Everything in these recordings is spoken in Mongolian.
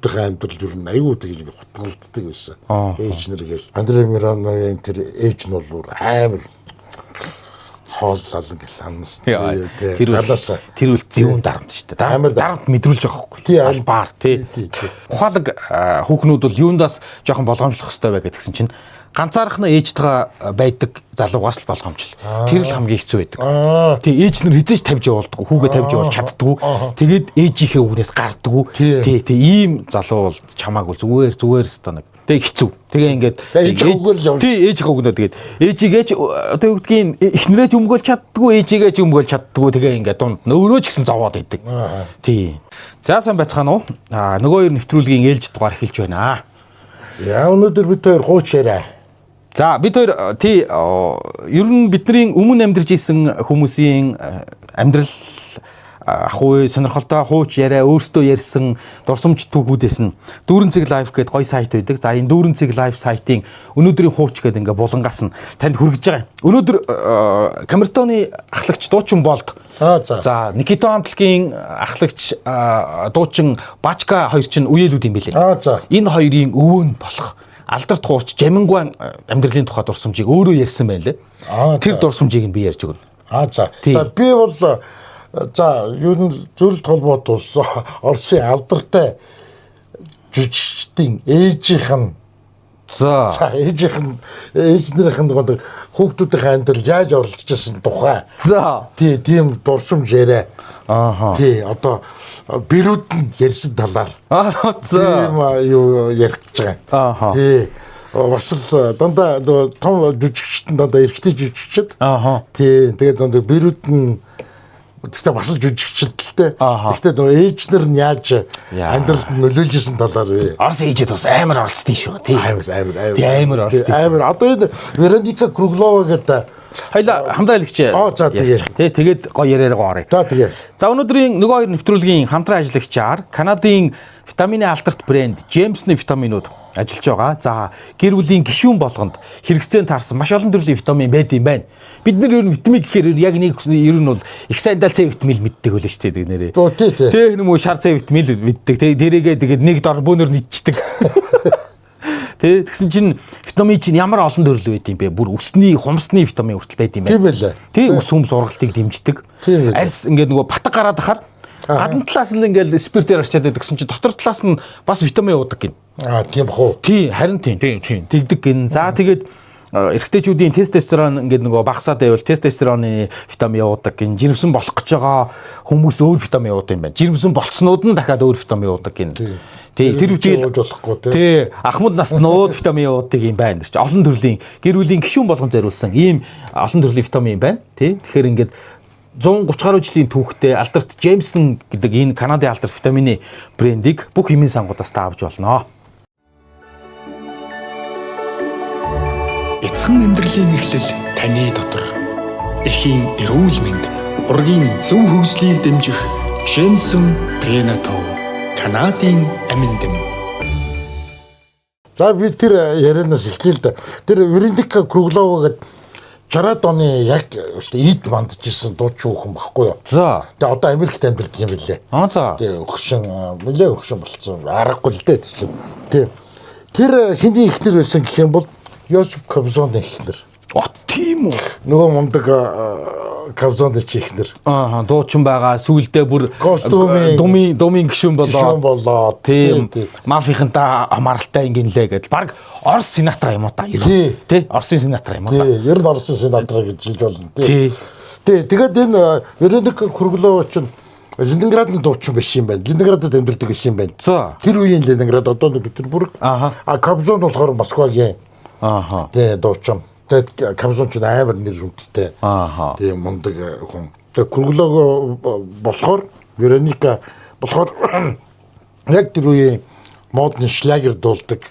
Амьдрал юу н аюу тэгж хутгалддаг байсан. Ээж нар гээл Андре Мироновын тэр ээж нь бол амар хооллол гэл ханаас. Тэр үл зөвүүн дарамт шүү дээ. Дарамт мэдрүүлж байгаа хгүй. Тий албаар тий. Ухаалаг хүүхнүүд бол юундаас жоохон болгоомжлох хэрэгтэй бай гэдгсэн чинь ганцаархнаа ээжтэйгээ байдаг залуугаас л болгоомжл. Тэр л хамгийн хэцүү байдаг. Тий ээж нар хизээж тавьж явуулдаг, хүүгээ тавьж явуулж чаддгүй. Тэгээд ээжийнхээ үгнээс гардаггүй. Тий ийм залуу бол чамаагүй зүгээр өстө нэг. Тэг хэцүү. Тэгээ ингээд ээжийнхээ үгнээ тэгээд ээжигээч одоо юу гэдгийг эхнэрээ ч өмгөөлж чаддгүй, ээжигээ ч өмгөөлж чаддгүй. Тэгээ ингээд дунд өөрөө ч гэсэн зовоод идэг. Тий. За сайн байцгаана уу? Нөгөө хоёр нэвтрүүлгийн ээлж дугаар эхэлж байна. Яа өнөөдөр бид хоёр хууч яриа. За бид хоёр тий ер нь бидний өмнө амьдарч исэн хүмүүсийн амьдрал ахуй сонирхолтой хууч яриа өөрсдөө ярьсан дурсамж түүхүүдээс нь Дүүрэн цэг лайв гэдэг гоё сайт байдаг. За энэ Дүүрэн цэг лайв сайтын өнөөдрийн хууч гэдэг ингээ булангаас нь танд хүргэж байгаа. Өнөөдөр Камертоны ахлагч дуучин болд. За Никито Амтлагийн ахлагч дуучин Бачка хоёр чинь үеэлүүд юм билээ. Энэ хоёрын өвөө нь болох алдарт хууч Жамингуан амьдралын тухай дурсамжийг өөрөө ярьсан байна лээ. Тэр дурсамжийг нь би ярьж өгнө. За би бол юу н зөвлөлт холбоот улс Оросын алдартай жүжигчдийн ээжийнх нь ээжнэрийнх нь хүүхдүүдийн амьдрал яаж оролцож байсан тухай. Тийм дурсамж яриа. Тий одоо бэрүүд нь ярьсан талаар. Тийм юу ярих гэж байгаа. Тий бас л дандаа том жүжигчдэн дандаа эрэгтэй жүжигчд. Тий тэгээд дандаа бэрүүд нь гэхдээ бас л жүжигчдэлтэй. Гэхдээ нөгөө ээжнэр нь яаж амьдралд нөлөөлжсэн талаар вэ? Орос ээжэд бас амар оролцсон шүү. Тий. Амар оролцсон. Амар. Одоо энэ Вероника Круглова гэдэг хоёлаа хамтдаа хэлэгч. Тий. Тэгээд гоё яриараа оръё. За өнөөдрийн нөгөө хоёр нэвтрүүлгийн хамтран ажиллагчаар Канадын витамины алдарт брэнд Джеймсны витаминууд ажиллаж байгаа. За гэр бүлийн гишүүн болгонд хэрэгцээнд таарсан маш олон төрлийн витамин байд юм байна. Бид нар ер нь витамин гэхээр яг нэг ер нь бол их сайндал С витамин мэддэг байлаа шүү дээ нэрээ. Тэ нэмүү шар С витамин мэддэг. Тэрийгээ тэгээд нэг дор бөөнөр нийцдэг. Тэ тэгсэн чинь витамин чинь ямар олон төрөл байд юм бэ? Бүр өсний, хумсны витамин хүртэл байд юм байна. Тийм байлаа. Тэ өс хүмс ургалтыг дэмждэг. Арьс ингээд нөгөө батг гараад ахаар гадна талаас нь ингээд спиртээр арчаад байдаг гэсэн чинь дотор талаас нь бас витамин явуудаг гин. Тийм бах уу? Тий, харин тийм тэгдэг гин. За тэгээд эрэгтэйчүүдийн тестостерон ингээд нөгөө багасаад байвал тестостероны витамин явуудаг гин. Жирэмсэн болох гэж байгаа хүмүүс өөр витамин явуудаг юм байна. Жирэмсэн болцснууд нь дахиад өөр витамин явуудаг гин. Тий, тэр үеийн болохгүй тий, ахмад наснууд витамин явуудаг юм байна. Олон төрлийн гэр бүлийн гишүүн болгон зориулсан ийм олон төрлийн витамин юм байна. Тий. Тэгэхээр ингээд 130 гаруй жилийн түүхтэй алдарт Джеймсон гэдэг энэ Канадын алдарт витамины брендийг бүх эмийн сангуудаас таавж болно. Эцэг амьдралын эхлэл таны дотор. Эхийн эрүүл мэнд, ургийн зөв хөгжлийг дэмжих Джеймсон Prenatal Канадын амин дэм. За би тэр ярианаас эхлэе л да. Тэр Вероника Круглова гэдэг 60-аад оны яг эд мандажсэн дуучин хүүхэн баггүй юу. За. Тэгээ одоо Америкт амьдардаг юм билээ. За. Тэгээ нэлээ өгшин болцсон. Аргагүй л дээ тийм. Тэр хиний ихнэр байсан гэх юм бол Йосеф Кобзоны ихнэр. Тийм үү. Нөгөө мундаг Кобзоны ихнэр. Дуучин байгаа. Сүүлдээ бүр думын гишүүн болоо. Тийм. Мафийнхантай хамааралтай ингэнлээ гэдэл. Баг Орос сенатор юм уу та? Тий. Оросын сенатор юм уу та? Тий. Ер нь Оросын сенатор гэж хэлж болно. Тий. Тэгээд энэ Вероника Круглова чинь Ленинградын дуучин биш юм байна. Ленинградад амьдардаг байсан юм байна. Тэр үеийн Ленинград одоо Петербург. Кобзон болохоор Москвагийн. Тий дуучин. Тэгээд Кобзон ч амар нэр хүндтэй. Тий мундаг хүн. Тэгээд Круглова болохоор Вероника болохоор яг тэр үеийн модны шлягер дуулдаг.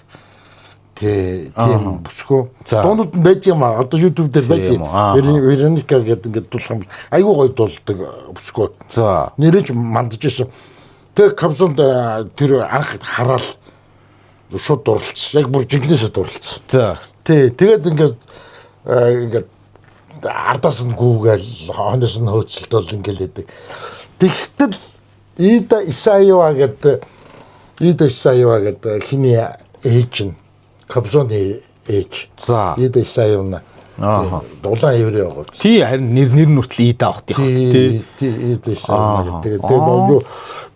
Тийм бүсгүй. Дуунууд нь байдаг юм аа. Одоо YouTube дээр байдаг. Вероника гэдэг ингээд дуулах юм. Айгуу гоё дуулдаг бүсгүй. Нэрэж мандажсэн. Тэгээ Кобзонд тэр анх хараад шууд дурлцсан. Яг бүр жинхнээсээ дурлцсан. Тэгээд ингээд ардаас нь гүүгээл хонос нь хөөцөлтөл ингээл хэдэг. Тэгтэл Ида Исаева гэдэг Ида Исаева гэдэг хиний ээж нь Кобзоны ээж. За. Ида Исаевна дулаан еврей байгаа. Тий харин нэр нүртэл Ида авах тийм тий. Ида Исаевна гэдэг. Тэгээ юу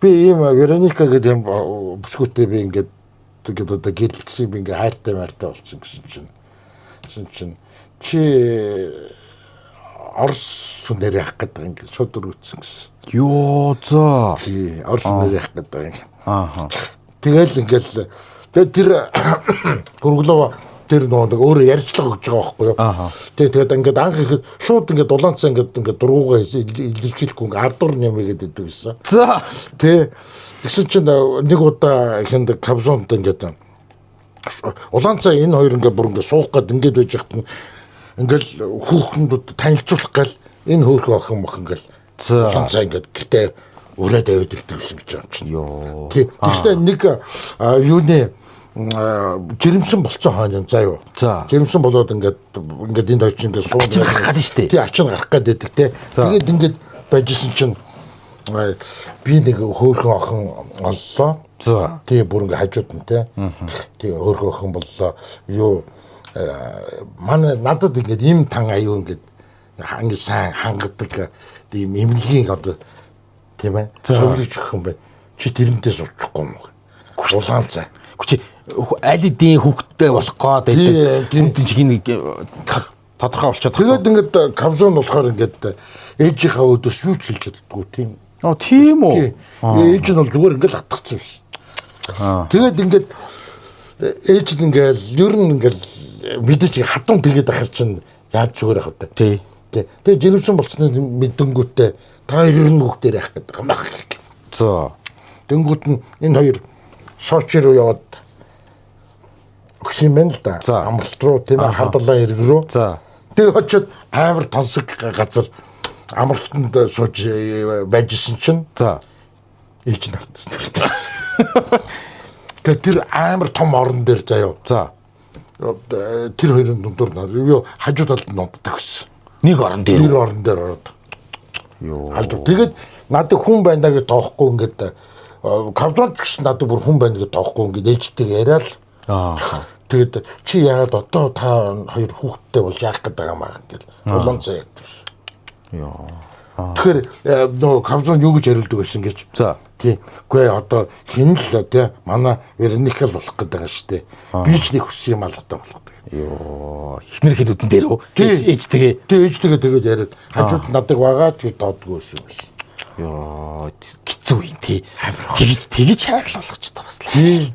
би ийм Вероника гэдэг юм бүсгүүтэй би ингээд одоо гэлгсэн би ингээд хайртай мартай болсон гэсэн чинь чи Орос нэр яах гэдэг ингээд шууд өргөцсөн гэсэн. Йоо зөө. Тий Орос нэр яах гэдэг юм. Тэгэл ингээл тэр гурглоо тэр нэг өөрөө ярьцлага өгж байгаа байхгүй юу. Тэгээд ингээд анх ихэд шууд ингээд дулаанцаа ингээд дургуугаа илэрхийлэхгүй ингээд ардуур нэмээд идэв гэсэн. За. Тэгсэн чинь нэг удаа хинд Кобзонд ингээд улаанцаа энэ хоёр ингээд бүр ингээд суух гээд ингээд байж хат ингээд хүүхэндүүд танилцуулах гал энэ хөөхөн охин мох ингээд улаанцаа ингээд гэртээ өрөөд аваад ирдэг гэсэн гэж юм чинь. Тэгснэ нэг юуны жирэмсэн болцсон хойно заа юу. Жирэмсэн болоод ингээд энэ хоёр чинь ингээд суугаад гарах гэдэг шүү дээ. Тий ачин гарах гэдэг те. Тэгээд ингээд байжсэн чинь би нэг хөөхөн охин оллоо. Тий бүр ингээд хажууд нь те. Тий хөөхөн охин боллоо. Юу манай надад ингээд им тан аюу ингээд сайн хангадаг ийм эмнэлгийн одоо тийм ээ. Совлж өгөх юм байна. Чи тэрнээс уучихгүй юм. Улаанцаа. Чи аль эдийн хүүхдтэй болох гээд байдаг. Энд чинь тодорхой болчиход. Тэгээд ингээд Кобзон болохоор ингээд ээжийнхаа өдөөс юу ч хэлж чаддгүй тийм. Тийм үү. Ээж нь бол зүгээр ингээд атгацсан биш. Тэгээд ингээд ээж нь ингээд ер нь ингээд мэдээч хатан тэгээд ахар чинь яаж зүгээр ах вэ? Тий. Тэгээд жирэмсэн болцны мэдэнгүүтээ та хоёр ер нь хүүхдээр яах гэдэг юм байна. За. Тэнгүүт нь энэ хоёр Сочи руу яваад өгсөн юм байна л да. Амралт руу тийм ээ хардалаа ирэг рүү. Тэгээ очиод амар тансаг газар амралтанд сууж байжсэн чинь ээж нь хартсан. Тэгээ тэр амар том орон дээр заяа. Тэр хоёрын дундуур юу хажуу талд нь унтдаг гэсэн. Нэг орон дээр. Нэг орон дээр ороод. Йоо. Тэгээд надад хүн байна гэж тоохгүй ингээд Кобзон гэсэн надад бүр хүн байна гэж тоохгүй ингээд ээжтэйгээ яриад. Тэгээд чи яагаад одоо та хоёр хүүхэдтэй болж яах гэдэг юм аа ингээд улаанцаа яддаг. Йоо. Тэгэхээр нөө Кобзон юу гэж хариулдаг байсан гэж. Тийм. Үгүй одоо хин л тий манай Вероникал болох гэдэг юм шүү дээ. Би ч нэг хүссэн юм алгатай болгодог. Йоо. Эхнэр хэдүүдэн дээр үү? Ээжтэйгээ. Ээжтэйгээ тэгээд яриад хажууд надад байгаа ч доодгүй байсан юм шиг. Йоо. Хэцүү юм тий. Тэгж хайрлуулах ч та бас. Тийм.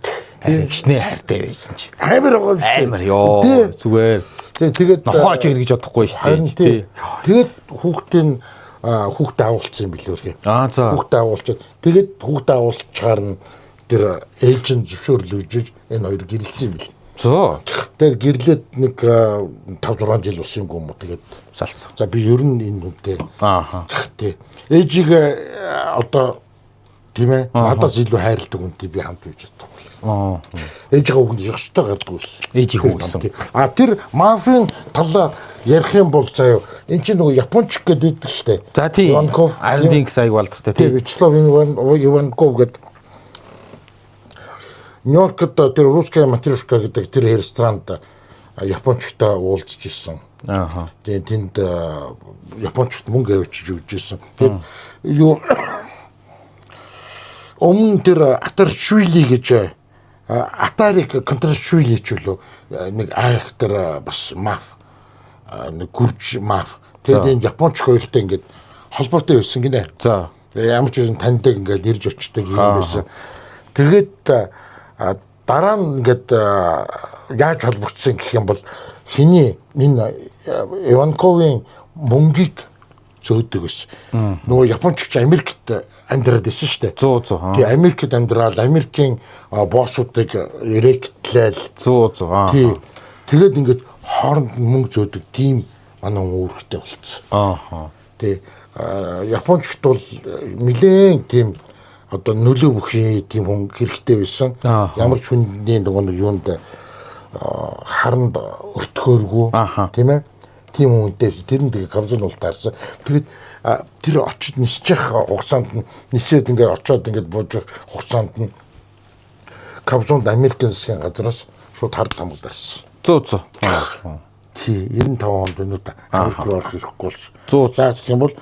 Гişнээ хайртай байсан чи. Амар байгаа юм шүү дээ. Амар ёо. Зүгээр. Тэгээд нохооч иргэж бодохгүй шүү дээ. Тэгээд хүүхдээ агуулсан юм билүү. Хүүхдээ агуулчаад тэгээд хүүхдээ агуулчаар нь тэр ээж нь зөвшөөрөл өгж энэ хоёр гэрэлсэн юм бил. Тэгээд гэрлээд нэг 5-6 жил болсон юм уу тэгээд салцсан. За би ер нь энэ үнтэй. Тий. Ээжийг одоо тийм ээ надаас илүү хайрладаг үнтэй би хамт үйж чаддаг. Ээжийнхээ үгэнд ёстой гадаггүйс. Ээжийнхээ үгсэн. Тэр мафийн талаар ярих юм бол заяа эн чинь нөгөө японч гэдэг дээ штэ. За тийм. Арндинг саяг болдтой тийм. Вячеслав Иванков гэдэг Нью-Йоркт тэр русская матрешка гэдэг тэр ресторанд япончтой уулзж ирсэн. Тэгээд тэнд япончт мөнгө авчиж өгч ирсэн. Тэгээд юу өмнө тэр Атаршвили гэж Атарик Контрашвили ч үлээ нэг айхтар бас маф нэг гүрж маф. Тэгээд энэ японч хоёртой ингээд холбоотой байсан гинэ. За. Ямар ч юм таньдаг ингээд ирж очдог юм байсан. Тэгээд дараа нь ингээд яаж холбогдсон гэх юм бол хиний энэ Иванковын мөнгийг зөөдөг гэсэн. Нөгөө японч Америкт амьдраад исэн шүү дээ. 100. Тэгээ Америкт амьдраад Америкийн боссуудыг эрэктлээл 100. Тэгээд ингээд хооронд мөнгө зөөдөг тийм манай үүрэгтэй болцсон. Тэгээ япончт бол нэлээд тийм одоо нөлөө бүхий тийм хүн хэрэгтэй байсан. Ямар ч хүний нөгөө юунд харанд өртгөөргүй тийм ээ. Тийм үнтэй тэр нь тэгээ Кобзон бол таарсан. Тэгээд тэр очиж нисчих хугацаанд нь нисээд ингээд очиод ингээд бууж хугацаанд нь Кабзонд Америкийн засгийн газраас шууд хард хамгаал барьсан. 100. Тий 95 онд энэ удаа Америк руу орох хэрэггүй болсон. 100. За гэх юм бол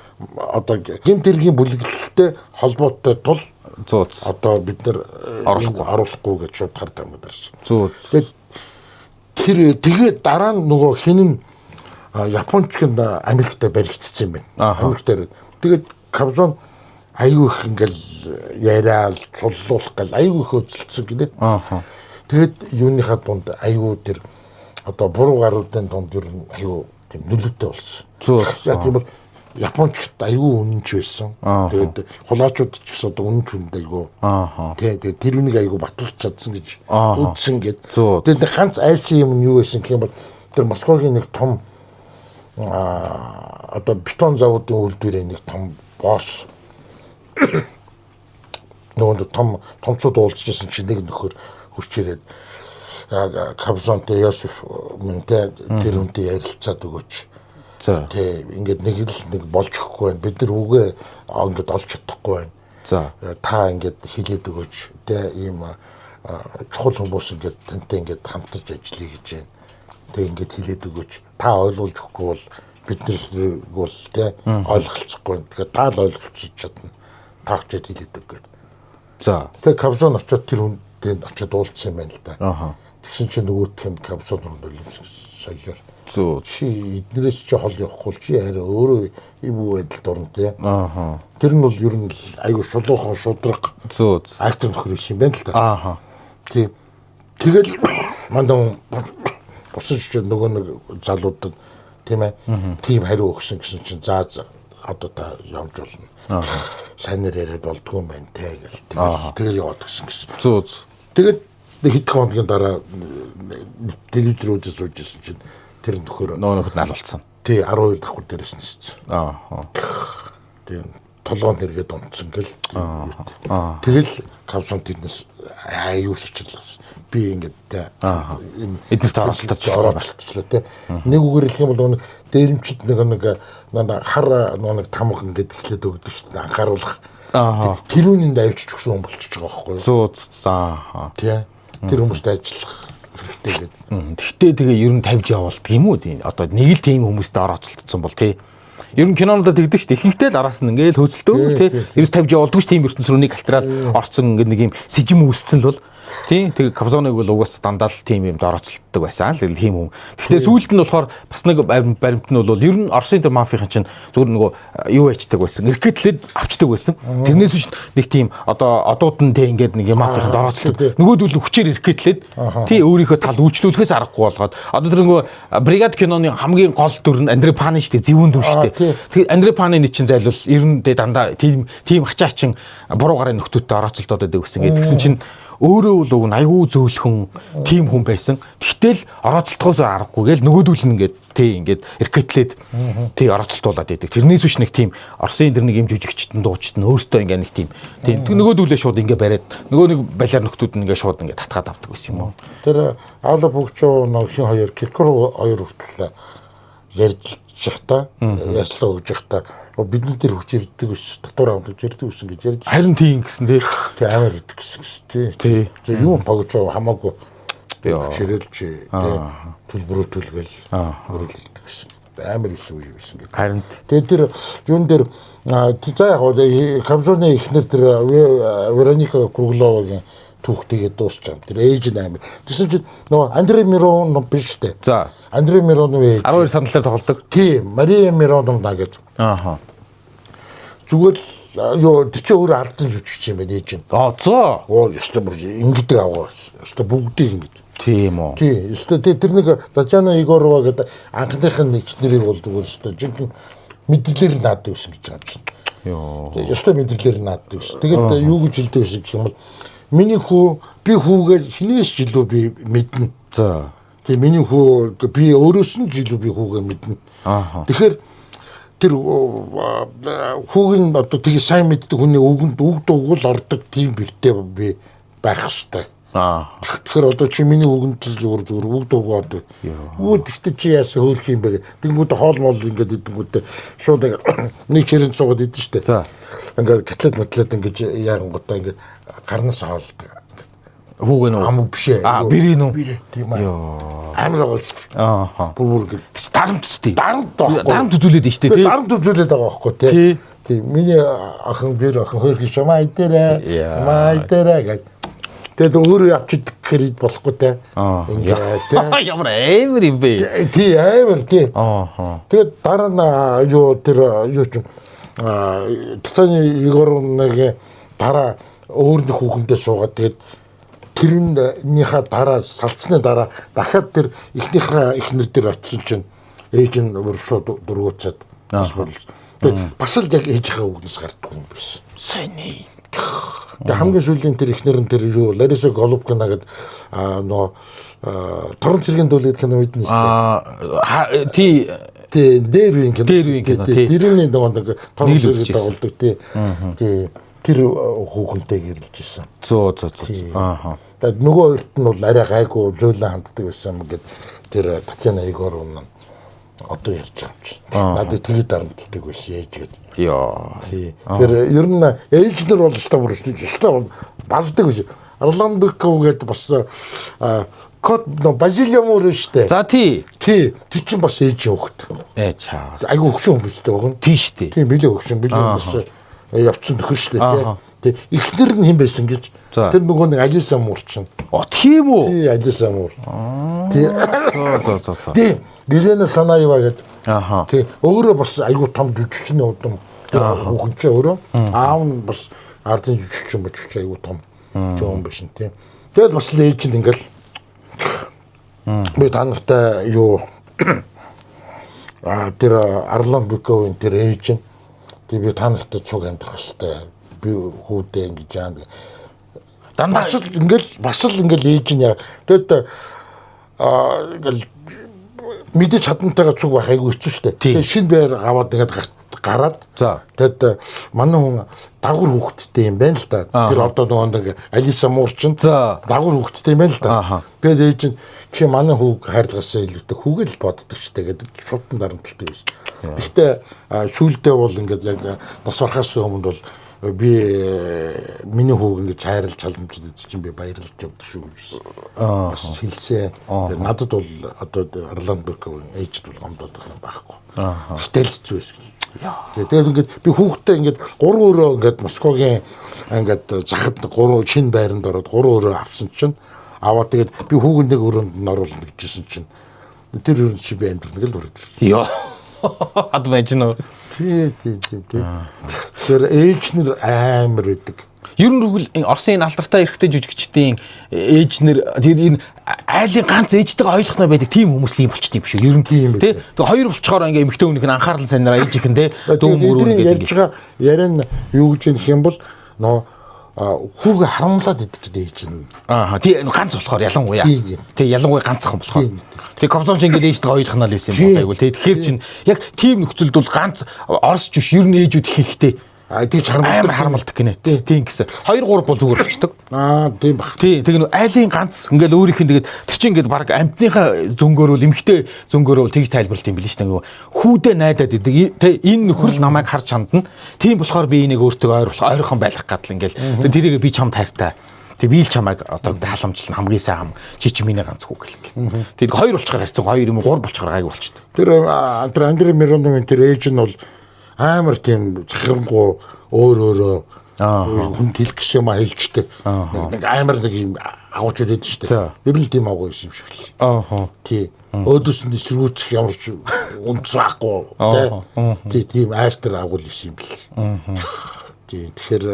одоо гэмт хэргийн бүлэглэлтэй холбоотой тул 100. одоо бид нэр оруулахгүй гэж шууд хард хамгаал барьсан. 100. Тэгээд дараа нь нөгөө хинэн Японч гэн Америкт баригдсан юм байна. Америкт тэгээд Кабзон аюу их ингээл яриад цуллуулах гал аюу их хөдөлсөн гинэ. Тэгээд юуныхаа дунд аюу тэр одоо буруу гаруудын дунд ер нь аюу тийм нөлөөтэй болсон. Яг тийм бол Япончд аюу үнэнч байсан. Тэгээд хулаачууд ч гэсэн одоо үнэнч үнд аюу. Тэгээд тэр үнийг аюу баталж чадсан гэж үзсэн гэд. Тэгээд ганц айсан юм нь юу байсан гэх юм бол тэр Москвагийн нэг том одоо бетон заводын үйлдвэрийн нэг том босс нөгөө томцууд уулзчихсан чинь нэг нөхөр хурч ирээд Кабзонтой Йосеф мөнтэй тэр үнтэй ярилцаад өгөөч. За тэг ингээд нэг болж өгөхгүй байна. Бид нар үгээ ингээд олж чадахгүй байна. За та ингээд хэлээд өгөөч. Тэ ийм чухал хүмүүс ингээд тантай ингээд хамтарч ажиллая гэж байна. Тэг ингээд хэлээд өгөөч. Та ойлгуулж өгөхгүй бол бид нар бол тэ ойлголцохгүй. Тэгэхээр та л ойлголцож чадна. Таагчд хэлээд өг гэдэг. За. Тэгээ Кабзон очиод тэр хүнтэй очиод уулзсан юм байна л да. Тэгсэн чинь нөгөөх нь Кабзон руу нөлөөлсөн соёлоор. Зөө. Чи эднэрээс чи хол явахгүй чи арай өөрөө юм уу байдалд орно тий. Тэр нь бол ер нь айгүй шулуухан шудраг. Зөө. Актер нөхөр юм байна л да. Тий. Тэгэл мандаа босож нөгөө нэг залуудад тийм ээ. Тим хариу өгсөн гэсэн чинь заа одоо та явж болно. Сайнэр яриад болдгүй юм байна те гэл. Тэгэл яваад гисэн гэсэн. Зөө. Тэгээд хэдхэн хоногийн дараа телевизрүүд суужсэн чинь тэр нөхөр нөхөд наалуулсан. Тий 12 давхар дээрээс ниссэн. Тийм толгойн нэргээд онцсон гэл. Тэгэл Кабзон тэрнээс аюу сочрлаа. Би ингээд эднэрт оролцолтчлаа те. Нэг үгээр хэлэх юм бол дээрэмчд нэг хар нэг тамга ингээд эхлээд өгдөг шүү дээ. Анхааруулах. Тэр үнэнд авчиж өгсөн хүн болчихж байгаа байхгүй юу? За. Тий. Тэр хүмүүст ажиллах хэрэгтэй гэдэг. Тэгтээ тэгээ ер нь тавьж явуулдаг юм уу? Одоо нэг л тийм хүмүүстэй орооцолтсон бол тий. Ер нь кинонод тэгдэг шүү дээ. Ихэнхдээ л араас нь ингээд хөөцөлтөө тий. Ерөөс тавьж явуулдаг ш тийм ертөнц рүү нэг алтраад орцсон ингээд нэг юм сэжим үүсцэн л бол тий. Тэгээ Кабзоныг бол угаас дандаа л тийм юм орооцолтдог байсан л тийм хүн. Гэхдээ сүүлд нь болохоор бас нэг баримт нь бол ер нь Оросын тэр мафийн чинь зүгээр нөгөө юу ячдаг байсан. Эргэтлээд авчдаг байсан. Тэрнээс биш нэг тийм одоо одууд нь тий ингээд нэг мафийн орооцолтдог. Нөгөөдөл хүчээр эргэтлээд тий өөрийнхөө тал үйлчлүүлэхээс аргагүй болгоод одоо тэр нөгөө бригад киноны хамгийн гол дүр нь Андре Паны шүү дээ. Зэвүүн дүр шүү дээ. Тэгээ Андре Паны чинь зайлвал ер нь дандаа тийм ачаачин буруу гарын нөхдүүдтэй орооцолтоод байдаг гэсэн. Тэгсэн чинь өөрөө л уг аюу зөөлхөн тийм хүн байсан. Тэгтэл орооцолтгоос аргагүй гээл нөгөөдүүл нь ингээд тий ингээд эргэтлээд тий орооцолтуулаад байдаг. Тэрнээс биш нэг тийм Оросын тэр нэг юм жүжигчтэн дуучт нь өөртөө ингээд нэг тийм тий нөгөөдүүлээ шууд ингээд бариад нөгөө нэг балиар нөхдүүд нь ингээд шууд ингээд татгаад авдаг байсан юм уу. Тэр Авла Бөгчөө ногийн хоёр Киркор хоёр хүртэл ярьж та яслаа өгж та бидний дээр хүч ирдэг ус татвар авдаг ирдэг ус гэж ярьж харин тийм гэсэн тий амар ирдэг гэсэн тий юу Бөгчөө хамаагүй хүч ирэлж төлбөрөөлгээл өрөөлдөг гэсэн амар исэн үе байсан гэдэг. Харин тэгээд тэр юун дээр за яг Кабзоны ихнэр тэр Вероника Кругловагийн түүхтэйгээ дуусч байгаа. Тэр ээж нь амар. Тэсэн чинь нөгөө Андре Миронов биш үү? За. Андре Миронов ээж. 12 сандлаар тоглодог. Тийм, Мария Мироновна гэж. Зүгээр ёо тэр чинь өөрөө ардсан жүжигч юм байна ээж нь. За. Ёстой бүр ингэдэг аваас. Ёстой бүгдийг ингэж. Тийм үү. Тийм, ёстой тэр нэг Татьяна Егорова гэдэг анхных нь ихнэрийг бол зүгээр ёстой жинхэнэ мэдлэлээр наадаг гэсэн гэж байгаа юм чинь. Ёо. Ёстой мэдлэлээр наадаг гэсэн. Тэгээд юу гэж хэлдэг вэ гэх юм бол миний хүү би хүүгээ хинээс жилүү би мэднэ. За. Тэгээ миний хүү би өөрөөс нь жилүү би хүүгээ мэднэ. Тэгэхээр тэр хүүгийн одоо тэгээ сайн мэддэг хүний үгэнд үг дуугуул ордог тийм бэртэй би байх хэвээр. Тэгэхээр одоо чи миний үгэнд л зүгээр үг дуугаа ордог. Өө тэгтээ чи яасан хөөх юм бэ? Тэнгүүд хоол моол ингээд идэнгүүтээ шууд нэг чирэнд суугаад идэв штэ. За. Ингээд котлет мотлет ингээд яаган гутаа ингээд гарнаас хоол. Хүүг нь ам биш ээ. Бэрийн үү? Бэрээ. Тийм аа. Амар байгаа шүү дээ. Аа. Бүр ингэ Дарамт үстэй. Дарамт үзүүлээд нь штэ тий. Дарамт үзүүлээд байгаа байхгүй тий. Тийм миний охин бэр охин хөргөж шамаа идэрэ. Маа идэрэ гэж. Тэгээд өөрөө явчих гэхээр болохгүй те. Ингээ те. Ямар амар юм бэ? Тий амар тий. Тэгээд дараа нь юу тэр юу ч Титаны Игорныгийн дараа өөр нэг хүүхэндээ суугаад тэгээд тэрнийхээ дараа салцсны дараа дахиад тэр эхнэр дээр очсон чинь ээж нь шууд дөрвөөцөд бас болж. Тэгээд бас л яг ээжийнхээ үгнээс гардаг юм биш. Сони. Тэгээд хамгийн сүүлийн тэр эхнэр нь тэр юу Лариса Голубкина гэдэг торон цэргийн дүүлээд кино мэднэ шүү дээ. Тий дээрвийн кино. Тэрний нэг торон цэргийн дуулдаг тий. Тий тэр хүүхэнтэй гэрэлж ирсэн. Зөө. Тэгээд нөгөө хоёрт нь бол арай гайгүй зөөлөн ханддаг байсан гэд тэр Татьяна Егоровна одоо ярьж байгаа юм чи. Надад тэгээд дарамтдаг байсан ээж гэдэг. Яа. Тий. Тэр ер нь ээж нар бол өстой балдаг байсан. Орлан Быков гэдэг бас код Бразилия мөр штэ. За тий. Тий. Тэр чинь бас ээж хөхт. Чаа. Айгу хөгшин хүмүүстэй байгаа. Тий штэ. Тийм билээ хөгшин бас явцсан нөхөр штэ тий. Эхнэр нь хэн байсан гэж. Тэр нөгөө нэг Алиса Муур чинь. Тийм үү? Тий, Алиса Муур. Тий. За. Тий. Гэрэнэ Санаева гэдэг. Тий. Өөрөө бас айгу том жүжигчний удам. Хүүхэн чинь өөрөө. Аав нь бас ардын жүжигчин бочч айгу том. Жоон биш тий. Тэгэл бас л ээж нь ингээл би танартай юу тэр Орлан Быковын тэр ээж нь би танартай цуг амьдрах хэвээр би хүүдээ ингэж яа дандаа бас л ингээл ээж нь яа тэгэд ингээл мэдээж чадантайгаа цуг байх айгүй хэцүү шүү дээ. Тэгээ шинэ байр аваад ингээд гараад тэгэд манай хүн дагвар хүүхэдтэй юм байна л да. Тэр одоо нөгөө нэг Алиса Муур чинь дагвар хүүхэдтэй юм байна л да. Тэгээд ээж нь чи манай хүүг хайрлагаасаа илүүтэй хүүгээл боддог штэ гэдэг шуутан дарамталтай байсан. Гэхдээ сүүлдээ бол ингээд яг бас орхоос өмнө бол би миний хүүг ингэж хайрлаж халамжлаад идэж чинь би баярлаж явдаг шүү гэж бас хэлсэн. Тэгээд надад бол одоо Орлан Быковын ээжд бол гомдоод байгаа юм байхгүй. Хэтэлж байсан. Тэгээд ингээд би хүүхдтэй ингээд 3 өрөө ингээд Москвагийн ингээд захад 3 шинэ байранд ороод 3 өрөө авсан чинь аваад тэгээд би хүүг нэг өрөөнд нь оруулна гэжсэн чинь тэр өрөөнд чи би амьдрах нэг л өрөөд. Яа. Ад байж нөө. Тий. Тэр ээжнэр амар байдаг. Ер нь тэгвэл Оросын алдартай эрэгтэй жүжигчдийн ээжнэр тэгээд энэ айлын ганц ээжтэйгээ ойлгохноо байдаг тийм хүмүүс л юм болчтой юм шүү. Ер нь тийм тий. Тэгээ хоёр болчоор ингээ эмэгтэй хүнийх нь анхаарал санаараа ээжийнхэн тий дүүн мөрөөр ингээ ярьж байгаа яриан юу гэж хэлэх юм бол нөө хүүгээ харамлаад идэх ээж нь. Тий ганц болохоор ялангуяа. Тий ялангуяа ганцхан болохоор. Тий комсомч ингээ ээжтэйгээ ойлгохноо л байсан юм байна. Тэгэхээр чинь яг тийм нөхцөлд бол ганц орсч биш ер нь ээжүүд их ихтэй. Тийч харамлдаг гинэ. Тийм гэсэн. 2 3 бол зүгээр болчдөг. Тийм баг. Тийм. Тэг нөө айлын ганц ингээл өөрийнх нь тэгээд тэр чинь ингээд баг амтныхаа зөнгөөрөө эмхтэй зөнгөөрөө тэгж тайлбарлалт юм билээ шүү дээ. Хүүдээ найдаад идэг. Энэ нөхөр л намайг харж хандна. Тийм болохоор би энийг өөртөө ойрхон байх гадл ингээл. Тэрийг би чамд хайртай. Тэг би л чамайг одоо халамжлал хамгийн сайн хам чи миний ганц хүү гэл. Тэгэд 2 болчоор харьцсан 2 юм 3 болчоор гайг болчдөг. Тэр Андре Мироновын тэр ээж нь бол амар тийм захирангуй өөрөө хүн хэлэх гэсэн юм хэлжтэй. Нэг амар нэг юм агуучуд байдаг шүү дээ. Ер нь тийм агуу юм шиг л. Тий. Өөдөөс нь эсрүүцэх ямар ч үндэс байхгүй тий. Тийм айлтар агуул юм бэл. Тий. Тэгэхээр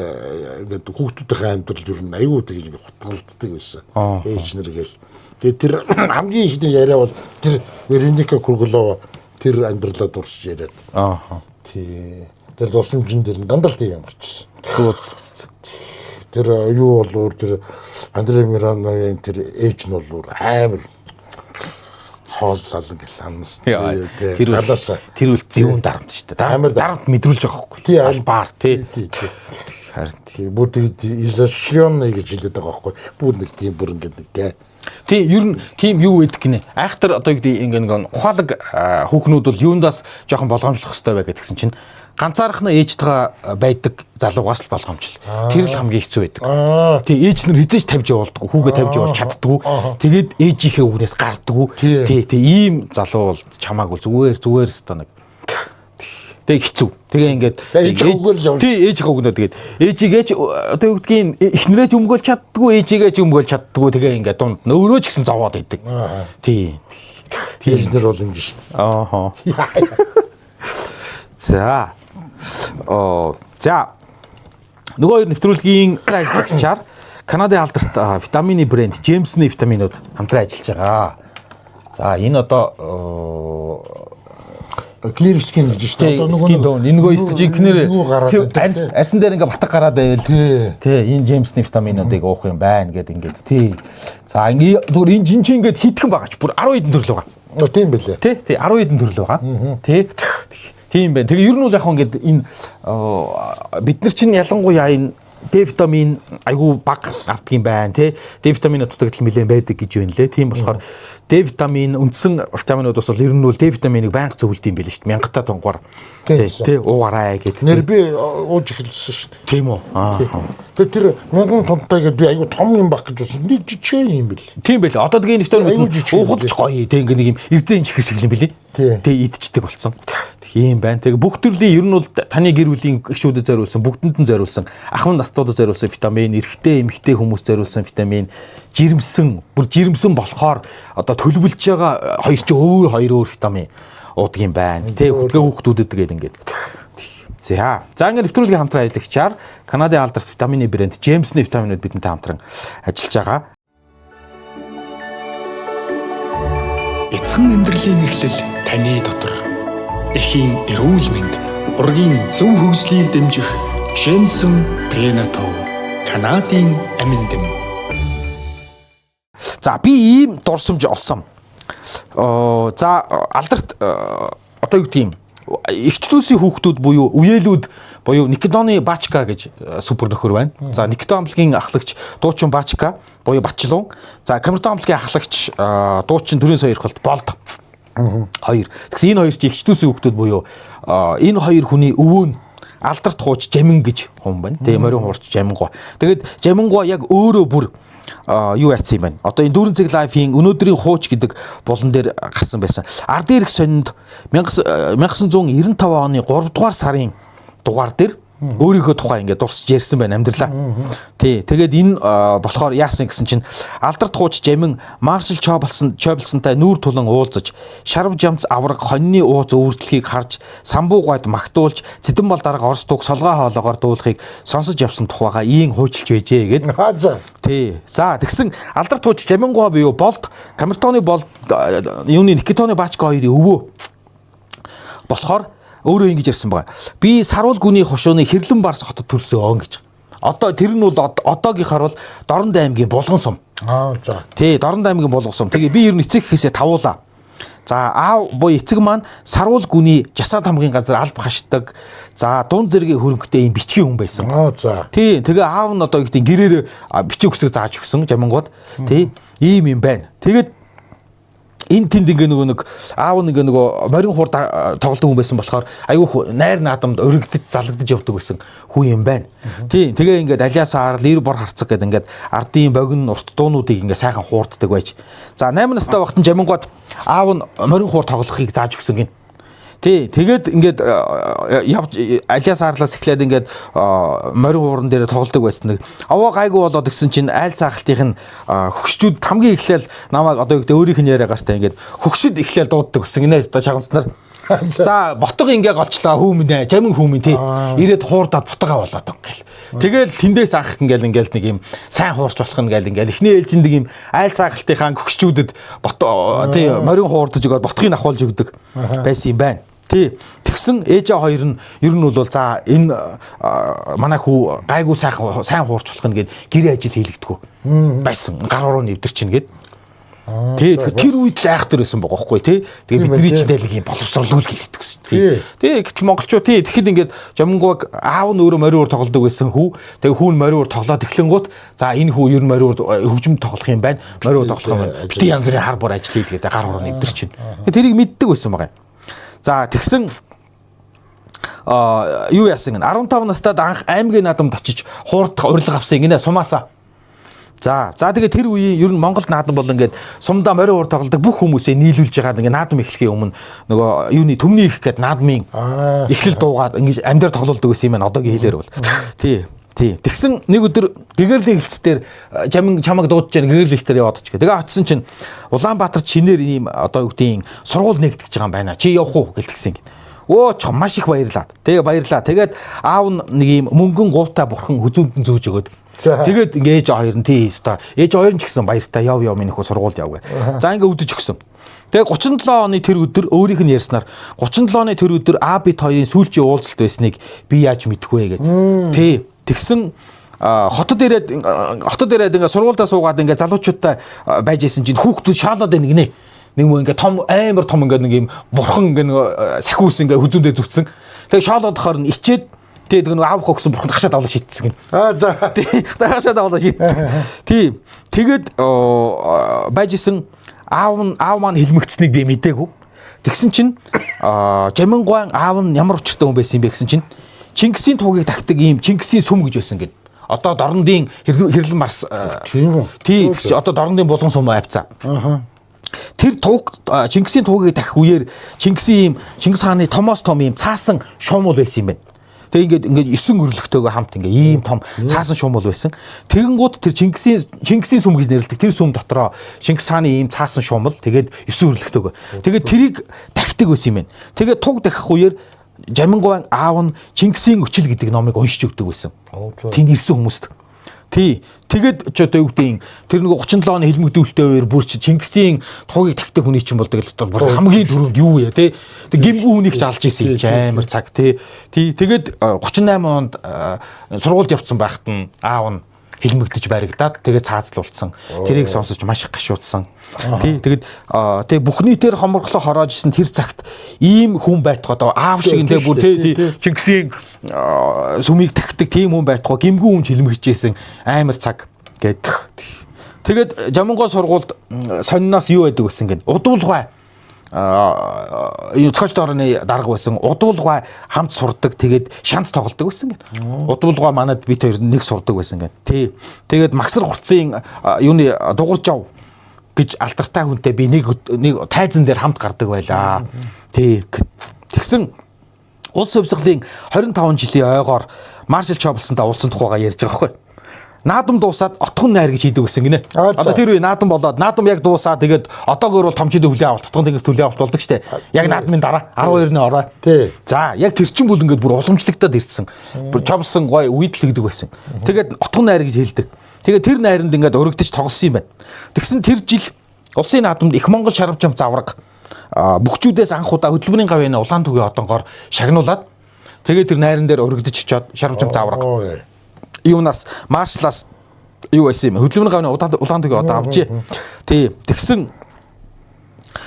ингээд хүүхдүүдийн амьдрал ер нь аюу тийм хутгалддаг байсан. Ээжнэр гэл. Тэгээ тэр хамгийн ихний яриа бол тэр Вероника Круглова тэр амьдралаа дурсж яриад. Тий. Тэр дурсамжин дээр дандаа тийм ямарчсан. Тэр юу бол тэр Андре Мироновын тэр ээж нь бол амар хооллол ингээл амнас. Тэр үл зөвүүн дарамт шүү дээ. Дарамт мэдрүүлж байгаа хгүй. Тий албаар тий. Харин тийм бүр изощрённый гэж хэлээд байгаа байхгүй. Бүр нэг тийм бүр ингээд нэг тий. Тийм ер нь тийм юу гэдэг гинэ. Айхтар одоо ингээд нэг ухаалаг хүүхнүүд бол юундаас жоохон болгоомжлох хэрэгтэй бай гэдгсэн чинь ганцаархнаа ээжтэйгээ байдаг залуугаас л болгоомжл. Тэр л хамгийн хэцүү байдаг. Тийм ээж нар хизээж тавьж явуулдаг, хүүгээ тавьж явуулж чаддгүй. Тэгээд ээжийнхээ үгнээс гардаггүй. Тийм ийм залуу бол чамаагүй зүгээр өстө нэг. Тэг хэцүү. Тэгээ ингээд ээжийнхээ үгнээ тэгээд ээжигээч одоо юу гэдгийг эхнэрээч өмгөөлж чаддгүй, ээжигээч өмгөөлж чаддгүй. Тэгээ ингээд дунд өөрөө ч гэсэн зовоод идэг. Тийм. Ээжнэр бол ингэ шүү дээ. Ааха. За нөгөө хоёр нэвтрүүлгийн ажиллагчаар Канадын алдарт витамины брэнд Джеймсны витаминууд хамтран ажиллаж байгаа. За энэ одоо Clear skin гэж шүү дээ. Одоо нөгөө энэ нөгөө өстө жинхнэр арьсан дээр ингээ батг гараад байвал тий энэ Джеймсны витаминуудыг уух юм байна гэд ингээд тий. За ингээ зүгээр энэ жинчин ингээд хитгэн байгаач бүр 10 хэдэн төрөл байгаа. Тийм байлээ. Тий 10 хэдэн төрөл байгаа. Тий тийм байна. Тэгээ ер нь бол яг ингээд энэ бид нар чинь ялангуяа энэ D витамин айгүй бага авдаг юм байна тий. D витамины дутагдал нэлээд байдаг гэж байна лээ. Тийм болохоор D витамин үндсэн витаминууд бас ер нь бол D витаминыг байнга зөвлөд юм байл шүү дээ. Мянгатаа тунгаар тий уугаарай гэдэг. Нэр би ууж эхэлсэн шүү дээ. Тийм үү. Тэгээ тэр 1000 тонтой гэдэг би айгүй том юм баг гэж бодсон. Нэг жижиг юм бэл. Тийм байл. Одоо тэгээ витамин уухад ч гоё. Тэг ингээ нэг юм эрзэн чихэр шиг юм бэлээ. Тэг идчихдэг болсон. Тийм байна. Тэгээ бүх төрлийн ер нь бол таны гэр бүлийн гишүүдэд зориулсан, бүгдэнд нь зориулсан, ахмад настуудад зориулсан витамин, эрэгтэй, эмэгтэй хүмүүс зориулсан витамин, жирэмсэн болохоор одоо төлөвлөж байгаа хоёр ч өөр витамин уудаг юм байна. Тэ хөтгөө хүүхдүүдэд тэгээд ингээд. За ингээд нэвтрүүлгийн хамтран ажиллагчаар Канадын алдарт витамины брэнд Джеймсны витаминууд бидэнтэй хамтран ажиллаж байгаа. Эцэг амьдралын эхлэл таны дотор. Эхийн эрүүл мэнд, ургийн зөв хөгжлийг дэмжих Jensen Prenatal Канадын амин дэм. За би ийм дурсамж олсон. За алдарт одоо юу гэх юм ихчлүүлсийн хүүхдүүд буюу үеэлүүд буюу Никедоны Бачка гэж супер нөхөр байна. За Никедон амлагийн ахлагч дуучин Бачка буюу Батчлун. За Камертон амлагийн ахлагч дуучин төрийн соёрхолт Болд. Хоёр. Тэгсэн энэ хоёр чи ихчлүүлсийн хүүхдүүд буюу энэ хоёр хүний өвөө нь алдарт хууч Жамин гэж хүн байна. Тэгээ морин хуурч Жамингоо. Тэгээд Жамингоо яг өөрөө бүр юу яатсан юм байна. Одоо энэ дүүрэн цэг лайфын өнөөдрийн хууч гэдэг булан дээр гарсан байсан. Ардын ирэх сонинд 1995 оны 3 дугаар сарын дугаар дээр өөрийнхөө тухай ингээд дурсж ярьсан байна амьдралаа. Тий. Тэгээд энэ болохоор яасан гэсэн чинь алдарт хууч Жамин Маршал Чоблсонтай нүүр тулан уулзаж шарв жамц авраг хоньны ууз өвөрдлөхийг харж самбуу гойд магтуулж цэдэн бол дарга Орос туг солгоо хоолоогоор дуулахыг сонсож явсан тухайга ийн хуучилж байжээ гэд. Тий. За тэгсэн алдарт хууч Жамингоо бие Болд Камертоны Болд юуны Никедоны Бачка хоёрын өвөө болохоор өөрөө ингэж ярьсан байгаа. Би сарвал гүний хошууны Хэрлэн Барс хотод төрсөн гэж. Одоо тэр нь бол одоогийнхаар бол Дорнод аймгийн Булган сум. За. Тий, Дорнод аймгийн Булган сум. Тэгээ би ер нь эцэг гэхээсээ тавуулаа. За аав буюу эцэг маань сарвал гүний Жасаад хамгийн газар алба хашдаг. За дунд зэргийн хөрөнгөтэй юм бичгийн хүн байсан. За. Тий, тэгээ аав нь одоо гэдэг гэрээр бичиг үсэг зааж өгсөн Жамингууд. Тий, ийм юм байна. Тэгээд энэ тэнд ингээ нэг аав нэг морин хуур тоглолтын хүн байсан болохоор аюу найр наадамд өргөдөж залгадж явдаг байсан хүн юм байна. Тийм тэгээ ингээд алиасаар лир бор харцаг гэдэг ингээд ардын богин урт дуунуудыг ингээ сайхан хуурддаг байж. За 8 настай багтан Жамингууд аав нь морин хуур тоглохыг зааж өгсөн гин. Тий, тэгээд ингээд явж алиас арлаас эхлээд ингээд морин хууран дээр тоглолдог байсан нэг. Аваа гайгүй болоод гисэн чинь айл саахалтын хөгшчүүд хамгийн эхлээл намайг одоо юу гэдэг өөрийнх нь яриа гартаа ингээд хөгшөд эхлээл дууддаг гэсэн. Инээ шаганцнаар. За ботго ингээ голчлаа хүүмнэ, Жамин хүүмэн тий. Ирээд хуурдаад бутгаа болоод гэл. Тэгэл тэндээс анх ингээл нэг юм сайн хуурч болох нь гэл ингээл эхний ээлжиндэг юм айл саахалтынхаа хөгшчүүдэд тий морин хуурдаж өгөөд ботгийг авахулж өгдөг байсан юм байна. Тий. Тэгсэн ээжээ хоёр нь ер нь бол за энэ манай хүү гайгүй сайн хуурч болох нь гээд гэрээ ажил хийлэгдэв байсан. Гар уруу нэвдэр чинь гээд. Тий тэр үед л айхтар байсан байгаа байхгүй тий. Тэгээ бидний ч нэг юм боловсруулал хэлдэг гэсэн тий. Тий гэтэл монголчууд тий тэгэхэд ингээд жамнгууг аав нь өөрөө мориор тоглодог байсан хүү. Тэгээ хүү нь мориор тоглоод эхлэнгуут за энэ хүү ер нь мориор хөгжим тоглох юм байна. Мориор тоглох юм байна. Тий янз бүрийн хар бор ажил хийлгээд гар хорооны эвдэр чинь. Тэрийг мэддэг байсан байгаа юм. За тэгсэн юу яасан гэн 15 настайд анх аймгийн наадамд очиж хуурдах урилга авсан гинэ сумаасаа. За тэгээ тэр үеийн ер нь Монголд наадам бол ингээд сумдаа морин уур тоглодог бүх хүмүүсээ нийлүүлж байгаа ингээд наадам эхлэхийн өмнө нөгөө юуны төмний их гээд наадмын эхлэл дуугаад ингээд амьдаар тоглолдог гэсэн юм байна одоогийн хэлээр бол. Тий. Тэгсэн нэг өдөр гэгэрлийн хэлцээр чамаг дуудаж байгаа гэгэрлийн хэлцээр яваад ч гэ. Тэгээ очисон чинь Улаанбаатарт шинээр ийм одоо юу гэдгийг сургууль нэгтгэж байгаа юм байна. Чи явах уу гэлтгсэн гин. Оо ч маш их баярлаа. Тэгээ баярлаа. Тэгээд аав нэг ийм мөнгөн гуутай бурхан хүзүүндэн зөөж өгөөд тэгээд ингээ ээж хоёр нь тий өстой. Ээж хоёр нь ч гэсэн баяртай яв минь хөө сургуульд яв гэ. За ингээ үдэж өгсөн. Тэгээ 37 оны тэр өдөр өөрийнх нь ярьснаар 37 оны тэр өдөр А бит хоёрын сүүлчийн уулзалт байсныг би яаж мэдэх вэ гэдэг. Тий. Тэгсэн хотод ирээд ингээ сургуультай суугаад ингээ залуучуудтай байж исэн чинь хүүхдүүд шаалаад байна гинэ. Нэг мөн ингээ том амар том ингээ нэг юм бурхан ингээ сахиус ингээ хүзүүндээ зүтсэн. Тэгээ шаалаад хахаар нь ичээд тэгээд нэг аав хогсон бурхан хашаад авлаа шийтсэн гин. За. Хашаад авлаа шийтсэн. Тийм. Тэгээд байж исэн аав маань хэлмэгцсэнийг би мэдээгүй. Тэгсэн чинь Жамингуайн аав нь ямар учиртай хүн байсан юм бэ гэсэн чинь Чингисийн туугийг тагдаг ийм Чингисийн сүм гэж байсан гэд. Одоо дорндын хэрлэн марс тийм үү. Тийм. Одоо дорндын булган сум авцаа. Тэр тууг Чингисийн туугийг дахих үеэр Чингис хааны томоос том ийм цаасан шуумул байсан юм байна. Тэгээ ингээд 9 өрлөгтэйгөө хамт ингээ ийм том цаасан шуумул байсан. Тэгэнгүүт тэр Чингисийн сүм гэж нэрлэдэг. Тэр сүм дотроо Чингис хааны ийм цаасан шуумул тэгээд 9 өрлөгтэйгөө. Тэгээд тэрийг тахдаг байсан юм байна. Тэгээд туг дахих үеэр Жамингуайн аав нь Чингисийн өчил гэдэг номыг уншиж өгдөг байсан. Тэнд ирсэн хүмүүст. Тий. Тэгээд ч одоо юу гэдэг тэр нэг 37 оны хэлмэгдүүлэлтээ үеэр бүр Чингисийн туугийг тагдаг хүний чинь бол тэгэл хамгийн түрүүнд юу яа тий. Тэг гимгүү хүнийг ч алж исэн юм амар цаг тий. Тэгээд 38 онд сургуульд явцсан байхад нь аав нь хэлмэгдэж баригдаад тэгээд цаазлуулсан. Тэрийг сонсож маш их гашуудсан. Тий. Тэгээд тэгээ бүхний тэр хоморхлоо хороож исэн тэр цагт ийм хүн байтугай одоо аав шиг нэ бүр тий Чингисийн сүмийг тагдаг тийм хүн байтугай гимгүү хүн хэлмэгжсэн амар цаг гээд. Тэгээд Жамингуй сургуульд сонноос юу байдаг гэсэн гээд удуулгай цогц доорны дарга байсан удуулгай хамт сурдаг тэгээд шанс тоглодог байсан гээд. Удуулгай манад бит хоёр нэг сурдаг байсан гээд. Тий. Тэгээд Магсар хурцын юуны дугуйж ав гэж алдартай хүнтэй би нэг тайзан дээр хамт гардаг байлаа. Тий. Тэгсэн улс хувьсгалын 25 жилийн ойгоор Маршал Чоблсонтой уулзсан тухайгаа ярьж байгаа байхгүй. Наадам дуусаад отхон найр гэж хийдэг гэсэн гинэ. Одоо тэр үе наадам болоод наадам яг дуусаа тэгээд одоогоор бол томчид хүлээ авалт отхон тэгээс төлөө авалт болдог штэ. Яг наадмын дараа 12-ны орой. За яг тэр чин бүл ингээд бүр уламжлагдаад ирсэн. Бүр Чоблсон гой үйдлэгдэг байсан. Тэгээд отхон найр гэж хэлдэг. Тэгээд тэр найранд ингээд өргөдөж тоглосон юм байна. Тэгсэн тэр жил улсын наадамд их Монгол шарвчам завраг бүхчүүдээс анх удаа хөдөлмөрийн гавьяаны улаан түгийн одонгоор шагнуулад тэгээд тэр найран дээр өргөдөж очиод шарвчам завраг юунаас маршлаас юу байсан юм хөдөлмөрийн гавьяаны улаан түгийн одоо авчээ. Тий. Тэгсэн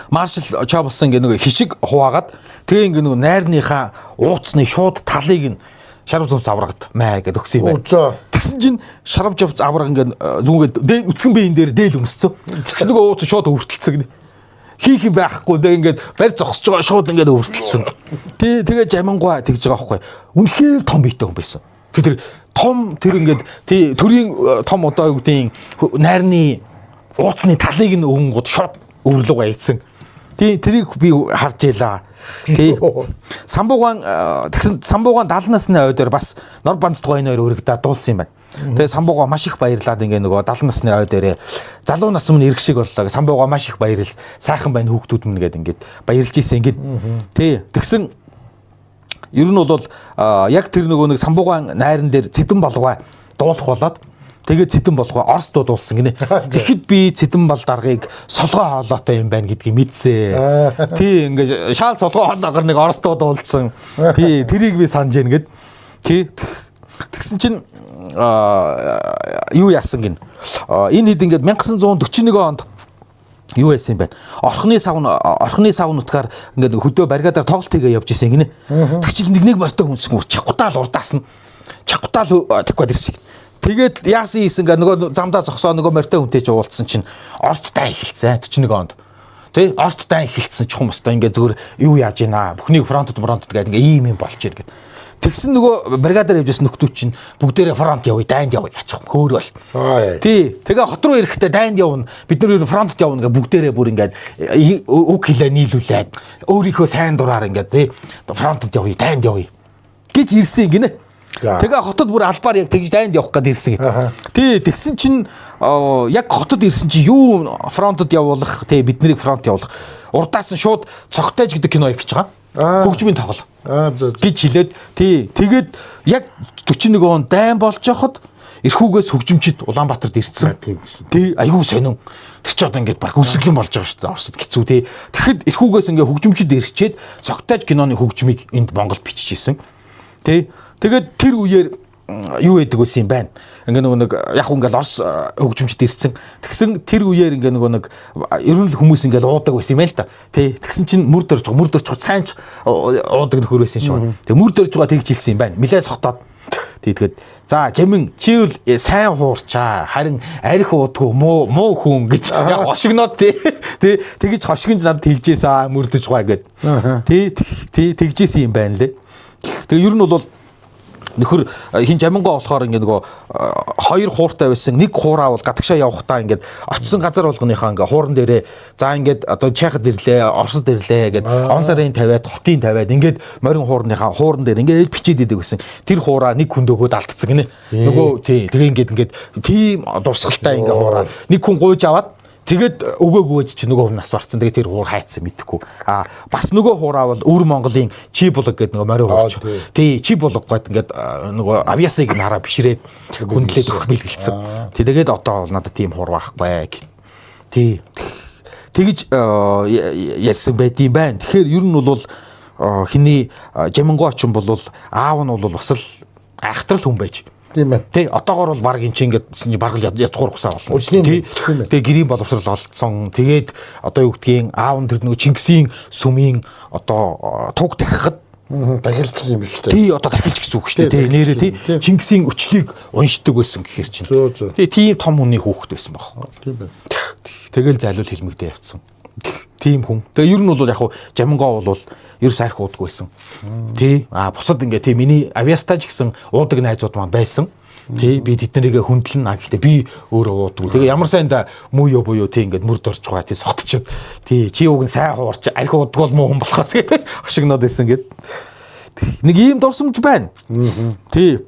маршал Чоблсон гэх нэг хишиг хуваагаад тэгээ ингээ нэг найрныхаа ууцны шууд талыг нь шарвчам заврагт маа гэд өгсөн юм байна. Тэгсэн чинь шарвчам завраг ингээ зүнгээд үцгэн биеийн дээр дээл өмсцөө. Тэгсэн нөгөө ууц шууд өвөртөлцсөн гинэ. Хийх юм байхгүй дээ ингээд барь зогсож байгаа шууд ингээд өвөртөлцсөн. Тэгээ Жамингуй тэгж байгаа байхгүй. Үнэхээр том биетэй хүн байсан. Тэр том тэр ингээд төрийн том одоо юу гэдгийг найрны ууцны талыг нь өнгөд шууд өвөрлөг байцсан. Тэрийг би харж ялаа. Самбуугаан тэгсэн Самбуугаан 70 насны ойдоор бас Нор Банцтгой нөр өргөдөө дуулсан юм байна. Тэгээ Самбуугаа маш их баярлаад ингээ нөгөө 70 насны ой дээрээ залуу нас өмнө ирэх шиг боллоо. Самбуугаа маш их баярлал. Сайхан байна хүүхдүүд минь гээд ингээд баярлж ийсэн ингээд. Тэгсэн ер нь бол яг тэр нөгөө нэг Самбуугаан найран дээр Цэдэн болгоо дуулах болоод тэгээд Цэдэн болгоо Орос дуулсан гинэ. Тэгэхэд би Цэдэн бол даргыг солгоо хоолойтой юм байна гэдгийг мэдсэн. Ингээ шаал солгоо хоолойгоор нэг Орос дуулсан. Тэрийг би санаж гин гээд. Тэгсэн чинь юу яасан гин. Энэ хэд ингээд 1941 онд юу байсан юм бэ? Орхны сав нутгаар ингээд хөдөө баригадаар тоглолт хийгээ явж исэн гинэ. Тэг чил нэг мортой хүнс чахгутаал урдаас нь чахгутаал тэгвэр ирсэн. Тэгээд яасан хийсэн гэ нөгөө замдаа зогсоо нөгөө мортой хүнтэй ч уулзсан чинь орт дай эхэлсэн 41 онд. Тэ орт дай эхэлсэн чухам өстой ингээд зүгээр юу яаж ийна бүхнийг фронтод гэдэг ингээд ийм болж ир гэд. Тэгсэн нөгөө бригадаар явжсэн нөхдүүд чинь бүгдээрээ фронт явъя, дайнд явъя яачих хөөр бол. Тий. Тэгээ хот руу ирэхдээ дайнд явна. Бид нар фронтод явна гэ бүгдээрээ бүр ингээд үг хэлээ нийлүүлээд өөрийнхөө сайн дураар ингээд тий фронтод явъя, дайнд явъя гэж ирсэн гинэ. Тэгээ хотод бүр албаар яг тэгж дайнд явах гээд ирсэн. Тий. Тэгсэн чинь яг хотод ирсэн чинь юу фронтод явуулах, тий биднийг фронт явуулах. Урдаас нь шууд цогтойж гэдэг кино хийж байгаа. Хөгжмийн тоглол. Гэж хэлээд тий тэгээд яг 41 он дайн болж байхад эрхүүгээс хөгжимчид Улаанбаатарт ирсэн. Тий айгүй сонин. Тэр ч одоо ингээд баг өсөглөн болж байгаа шүү дээ. Оросд хэцүү тий. Тэгэхэд эрхүүгээс ингээд хөгжимчид ирчээд цогтойж киноны хөгжмийг энд Монголд биччихсэн. Тий тэгээд тэр үеэр юу яадаг байсан юм байна. Ингээ нэг яг ингээл Орос хөгжимчд ирсэн. Тэгсэн тэр үеэр ингээ нэг ерөн л хүмүүс ингээл уудаг байсан юм л та. Тий. Тэгсэн чинь мөр дөрж сайн ч уудаг нөхөр байсан шүү. Тэг мөр дөрж байгаа тэгж хэлсэн юм байна. Милээ сохтоод. Тэгээд за жимэн чивэл сайн хуурчаа. Харин арх уудгүй муу хүн гэж яг хошигноод тий. Тэгэж хошигнж надад хэлжээсаа мөр дөрж байгаа гэд. Тий тэгжсэн юм байна лээ. Тэгээ ер нь бол нөхөр хин жамингоо болохоор ингээ нөгөө хоёр хууртай байсан нэг хуураа бол гадагшаа явахдаа ингээд очсон газар болгоныхаа ингээ хууран дээрээ за ингээд одоо Чехад ирлээ, Оросд ирлээ гэд он сарын 50-аад хотын 50-аад ингээд морин хуурныхаа хууран дээр ингээд бичээд идэг гэсэн. Тэр хуураа нэг хүн дөгөөд алдцсан гинэ. Нөгөө тий тэгээ ингээд тийм дурсгалтай ингээ хуураа нэг хүн гуйж аваад тэгээд өгөөгөөж чи нөгөө хүн нас барцсан. Тэгээд тэр хуур хайцсан мэдэхгүй. Бас нөгөө хуураа бол өвөр Монголын Чибулог гэдэг нөгөө морин хуурч. Тий Чибулог гээд ингээд нөгөө авьяасыг нараа бишрээд хүндлээд өгөх бэлгэлцсэн. Тэгээд одоо бол надад тийм хуур байхгүй гэх. Тий. Тэгж ярьсан байт юм байна. Тэгэхээр ер нь бол хиний Жамингооч юм бол аав нь бол бас л айхтрал хүн байж. Тийм ээ. Тий одоогоор бол баг эн чинь ингээд баг л язгуур гусаа болно. Тий. Тэгээ гэрийн боловсрал олцсон. Тэгээд одоо юу гэдгийг аав нь тэр нөгөө Чингисийн сүмийн одоо туг дахихад дахилч юм биш үү? Тий одоо дахилч гэсэн үг шүү дээ. Тий нэрээ тий Чингисийн өчлийг уншдаг байсан гэхээр чинь. Тий тийм том хүний хүүхэд байсан баг. Тийм байна. Тэгэл зайлуул хэлмэгдээ явцсан. Тийм хүн. Тэгээ ер нь бол яг хуу Жамингоо бол ерөөс арх уудаггүй байсан. Тий. Бусад ингээ тий миний авиастаж гэсэн уудаг найзууд маань байсан. Тий би тэднэрийг хүндлэн гэхдээ би өөрөө уудаггүй. Тэгээ ямар сайнда мууё буюу тий ингээд мөрд орж байгаа тий сотчод. Тий чи уг нь сайн хуурч арх уудаггүй муу хүн болохоос гэдэг хошигноод байсан гэд. Нэг ийм дурсамж байна. Тий.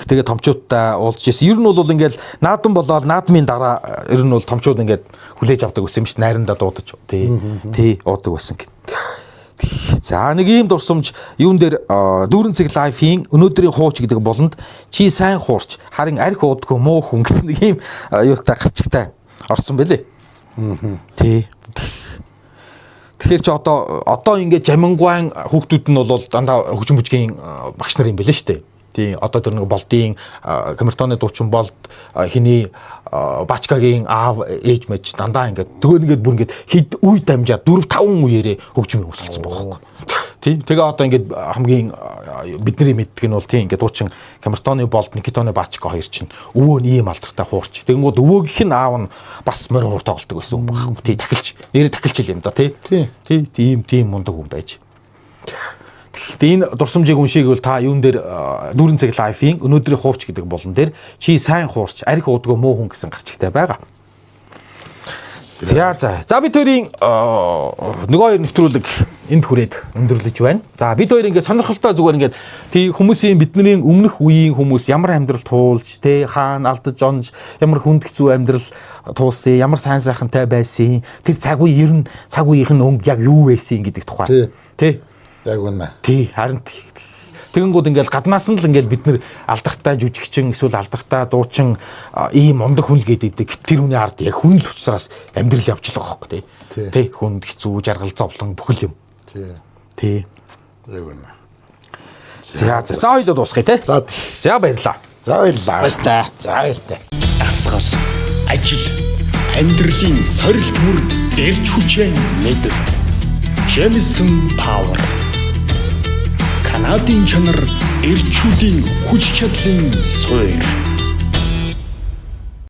Тэгээ томчуудтай уулзж ирсэн. Ер нь бол ингээл наадам болоод наадмын дараа ер нь бол томчууд ингээд хүлээж авдаг байсан юм шиг найрандаа дуудаж тий уудаг байсан гэд. За нэг ийм дурсамж юун дээр дүүрэн цэг лайфын өнөөдрийн хууч гэдэг болонд чи сайн хуурч харин арх уудгүй муу хүн гэсэн нэг ийм юутай гарчигтай орсон байлээ. Тий. Тэгэхээр чи одоо ингээд Жамингуайн хүүхдүүд нь бол дандаа хөгжим бүжгийн багш нар юм байлээ шүү дээ. Тий одоо тэр нэг болдын камертоны дуучин болд хиний Бачкагийн аав ээж мэж дандаа ингээд төгөө ингээд бүр ингээд хэд үе дамжаа 4-5 үеэрээ хөгжмийн өсөлцсөн байгаа байхгүй. Тий тэгээ одоо ингээд хамгийн бидний мэддэг нь бол тий ингээд дуучин камертоны болд Никитоны Бачка хоёр чинь өвөө нь ийм алдартай хуурч. Тэгэнгүүт өвөөгийнх нь аав нь бас морин хуур тоглолдог байсан юм байна. Тий дахилч нэрээ дахилч юм да тий. Тий тийм мундаг хүн байж. Тэгээ энэ дурсамжийг уншиг бол та юун дээр дүүрэн цэг лайфын өнөөдрийн хуурч гэдэг болон дээр чи сайн хуурч арх уудгүй муу хүн гэсэн гарчигтай байгаа. За бид хоёрын нөгөө хоёр нэвтрүүлэг энд хүрээд өндөрлөж байна. За бид хоёр ингээд сонирхолтой зүгээр ингээд тий хүмүүсийн бидний өмнөх үеийн хүмүүс ямар амьдрал туулж тий хаана алдаж онж ямар хүнд хэцүү амьдрал туулсан ямар сайн сайхантай байсан тэр цаг үе ер нь цаг үеийнх нь өнгө яг юу байсан гэдэг тухай тий яг үнэ. Тий, харин тэгэнгүүт ингээл гаднаас нь л ингээл бид нэр алдартай жүжигчин эсвэл алдартай дуучин ийм мундаг хүн л гэдэг. Тэр хүний ард яг хүн л учраас амьдрал явж л байгаа хөөхгүй тий. Тий, хүнд хэцүү, жаргал зовлон бүхэл юм. Тий. Яг үнэ. За хоёлоо дуусгая тий. За баярлаа. За баярлаа. Баярлаа. За баярлаа. Дасгал, ажил, амьдралын сорилт мөр эрч хүчээ мэдэр. Jameson Power. Канадын чанар эрчүүдийн хүч чадлын суурь.